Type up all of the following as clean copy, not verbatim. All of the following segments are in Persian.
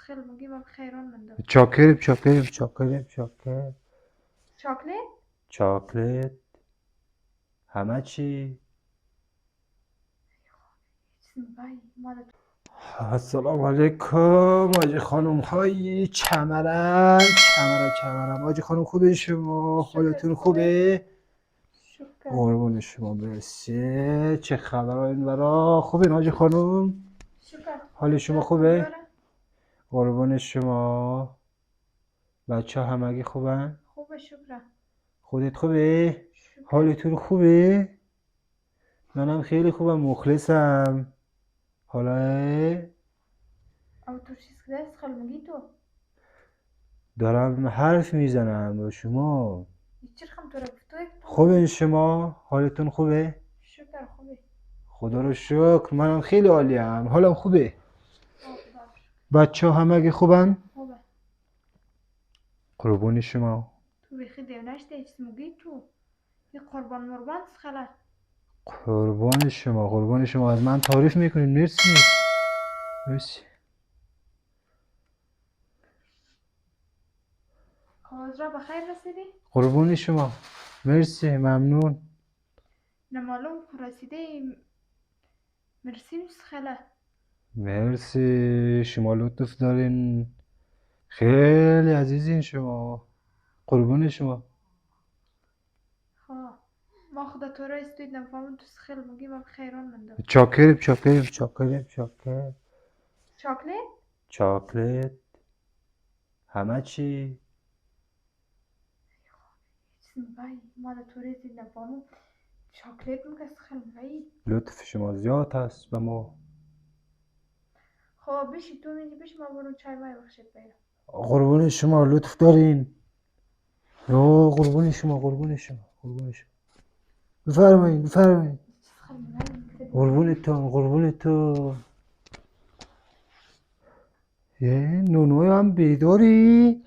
تسخل میگی من خیران منده. چاکریم چاکریم چاکریم چاکر چاکلیت؟ چاکلت همه چی. اسم بای مال السلام علیکم آجی خانم های چمرم چمرم آجی خانم خوبه شما؟ حالتون خوبه؟ شکر. قربون شما برسی. چه خبر این برا؟ خوبه آجی خانم؟ شکر. حال شما خوبه؟ قربون شما. بچه ها همگی خوبن؟ خوبه شکر. خودت خوبه؟ شکر. حالتون خوبه؟ منم خیلی خوبم مخلصم. حالا او تو چیز که تسخل میگی تو؟ دارم حرف میزنم با شما. چرخم تو رفتوی؟ خوبه شما؟ حالتون خوبه؟ شکر خوبه. خدا رو شکر منم خیلی عالیم. حالم خوبه. خدا بچه ها همگی خوبن؟ خوبه. قربون شما. تو بخی دیونشتی چیز میگی تو؟ یه قربان مربان تسخله. قربان شما قربان شما. از من تعریف میکنین. مرسی مرسی. کاغذ را بخیر رسیدی؟ قربون شما. مرسی ممنون. نمالوم رسیده مرسی تسخله. مرسی شما لطف دارین. خیلی عزیزین شما. قربون شما. ها ما خدا تو را استوید نفهمون تو تسخل میگی من خیران منده. چاکریم چاکریم چاکریم چاکر چاکلیت؟ چاکلت همه چی. اسم بای مال تو رسید نفهمون چاکلیت میگه تسخل میگی. لطف شما زیاد هست به ما. خب بشی تو میگی بشی ما برون چای مای بخشید بیرم. قربون شما لطف دارین. یا قربون شما قربون شما قربون شما. بفرمایید بفرمایید. تسخل میگی. قربونتون قربونتون. یه نونوی هم بیداری.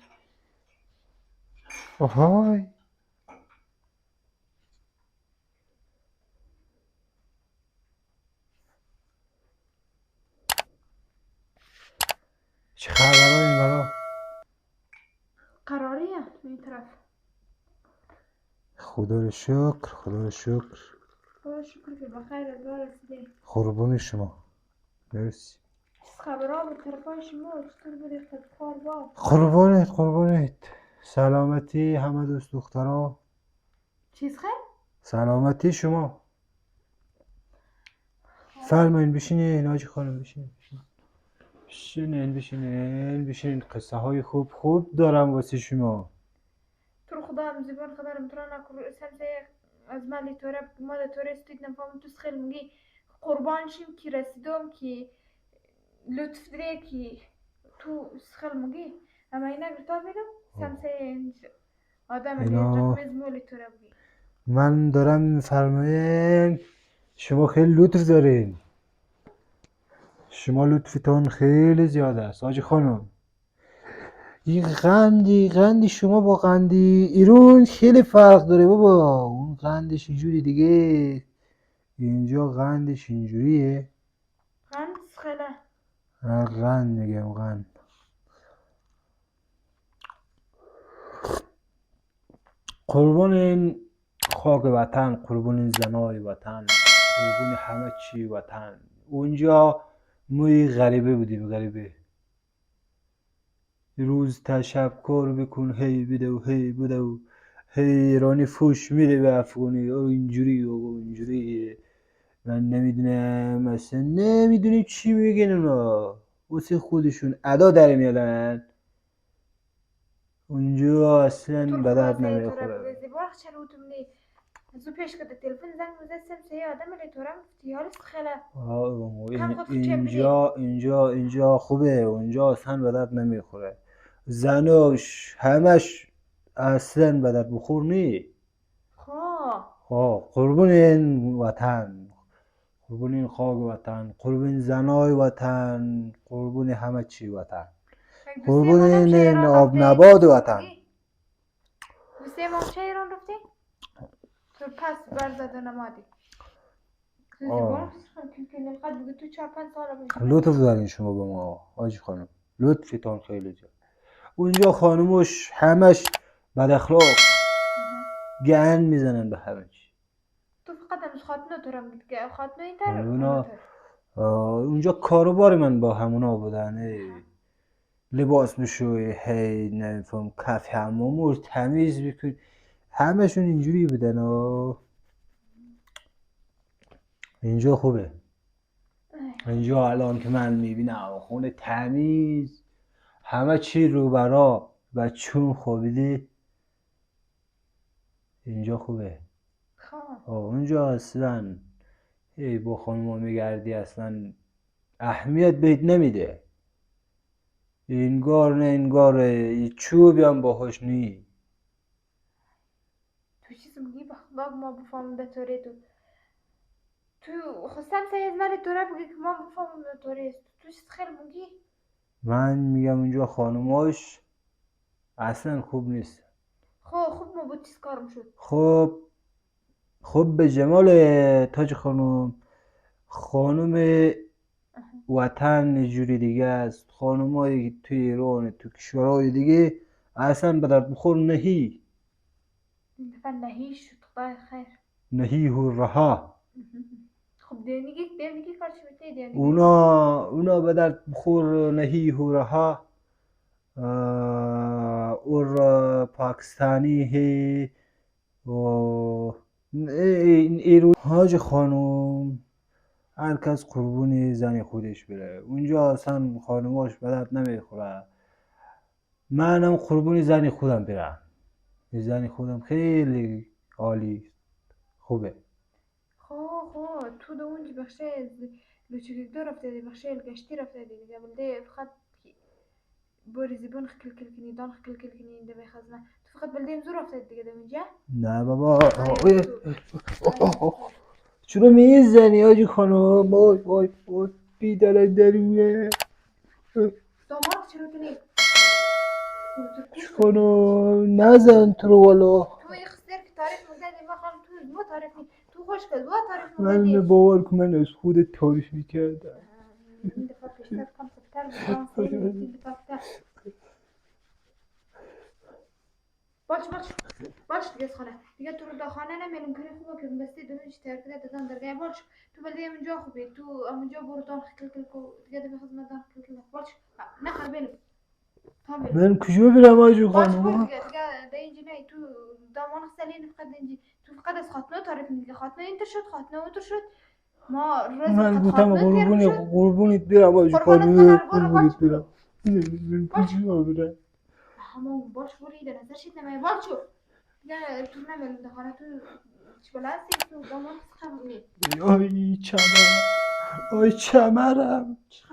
آهای چه خبرها این برا؟ قراریه این طرف. خدا رو شکر خدا رو شکر. خدا شکر که بخیر از راه رسیده. قربون شما. مرسی. خبرها به طرفای شما چطور بوده کار با؟ قربونت قربونت. سلامتی همه دوست دخترها. چیز خیر؟ سلامتی شما. فرمایین بشینین حاجی خانم بشینین بشینین قصه های خوب دارم واسه شما. تو رو خدا هم زبان خدا رو مترا نکن سمسه از مالی تو رب مال تو رسید نفهم تو سخل میگی قربان شیم کی رسیدم کی لطف داره کی تو سخل میگی اما اینا گرتا بیدم سمسه آدم لیز اینا رقم مالی تو رب بی. من دارم میفرمایم شما خیلی لطف دارین. شما لطفتون خیلی زیاده است حاجی خانم. این قندی شما با قندی ایران خیلی فرق داره بابا. اون قندش اینجوری دیگه. اینجا قندش اینجوریه. قند سخله. قند میگم قند. قربون این خاک وطن قربون این زنای وطن قربون همه چی وطن. اونجا موی غریبه بودیم غریبه. روز تشکر بکن هی بده و هی بده و هی ایرانی فوش میده به افغانی او اینجوری و اینجوری. من نمیدونم اصلا نمیدونیم چی میگن اونا. واسه خودشون ادا در میادن. اونجا اصلا تو رو به خدا درد زی تو رب نمیخوره. بگذی بارخ چرا تو منی زو پیش کده تلفن زنگ مزد سمسه آدم لی تو رب فتیال سخله کم خود فتیم بده. اینجا خوبه. اونجا اصلا به درد نمیخوره. زناش همش اصلا به درد بخور نی. قربون این وطن قربون این خاک وطن قربون زنای وطن قربون همه چی وطن قربون این آب نبات وطن. دوسته ما چه ایران رفتی؟ تو پس برزده نمادی تو زبان که نقد بگه تو 4-5 سال باشی. لطف دارین شما به ما حاجی خانم. لطفتان خیلی زیاد. اونجا خانومش همش بد اخلاق، گند میزنن به همه چی. تو فقط از خاطنه تو را میگی که خاطنه این تر اونا اونجا کاروبار من با همونا بودن. لباس بشوی، هی نمیفهم کف حمامو تمیز بکن، همشون اینجوری بودن. اینجا خوبه. اینجا الان که من میبینم خونه تمیز، همه چی روبرا و چون خوابیده. اینجا خوبه. اونجا اصلا با خانوما میگردی اصلا اهمیت بهت نمیده. انگار نه انگار چوبی هم باهاش نی. تو چیز میگی به خدا ما بفهمم طوری تو خواستم سعی ولی تو را بگی که ما بفهمم طوری است. تو چیز خیلی میگی؟ من میگم اونجا خانوماش اصلا خوب نیست. خوب ما بود چیز کارم شد. خب به جمال تاج خانم وطن جوری دیگه است. خانمایی توی ایران تو کشورهای دیگه اصلا به درد بخور نهی. این دفعه نهی شد خدای خیر. نهی و رها. خب دیگه کارش میتی دیگه. اونا به درد بخور نهی و رها. اور پاکستانی هی و ایران. حاج خانم هر کس قربون زن خودش بره. اونجا اصلا خانماش به درد نمیخوره. منم قربون زن خودم برم. زن خودم خیلی عالی خوبه. تو دو اونجا بخشه لوچگی دو رفته دی بخشه گشتی رفته دی دیگه بلده فقط بوری زبون خکل کل کنی دان خکل کل کنی این دبی خزنه تو فقط بلده امزور رفته دیگه دمینجا. نه بابا چرا میزنی آجی خانم؟ وای بیدلک درونه. داماد چرا کنی؟ خانم نزن تو رو والا. تو یه خستر که تعریف مگدی ما خانم تو دو تعریف نی تو خوش که دو تعریف من مگدی باور کن من از خودت تعریف میکردم. این دفعه پیشتر کم سبتر بودم سیری این دفعه فتر باش دیگه از خانه دیگه تو رو داخانه نمیرم کنی خوبه که بستی دومیش ترکده دادن درگاه باش تو بلده همونجا خوبی تو همونجا برو دان خکل کل کو دیگه دفعه خزمه دان خکل کل باش نخل بینم من کجا برم آجی باش برو خانم؟ دیگه ده اینجی نه تو دامان خسالین فقط اینجی تو فقط از خاطنه تعریف میگه خاطنه اینتر شد خاطنه اونتر شد ما روز من فقط گفتم خاطنه تیر شد قربونت برم آجی خانم. قربونت برم. من کجا برم؟ همون باش بوری ده نظر شید نمه بالچو دیگه تو نمیرم دخانه تو چبلاستی تو دامان خسالین آی چمرم. چقدر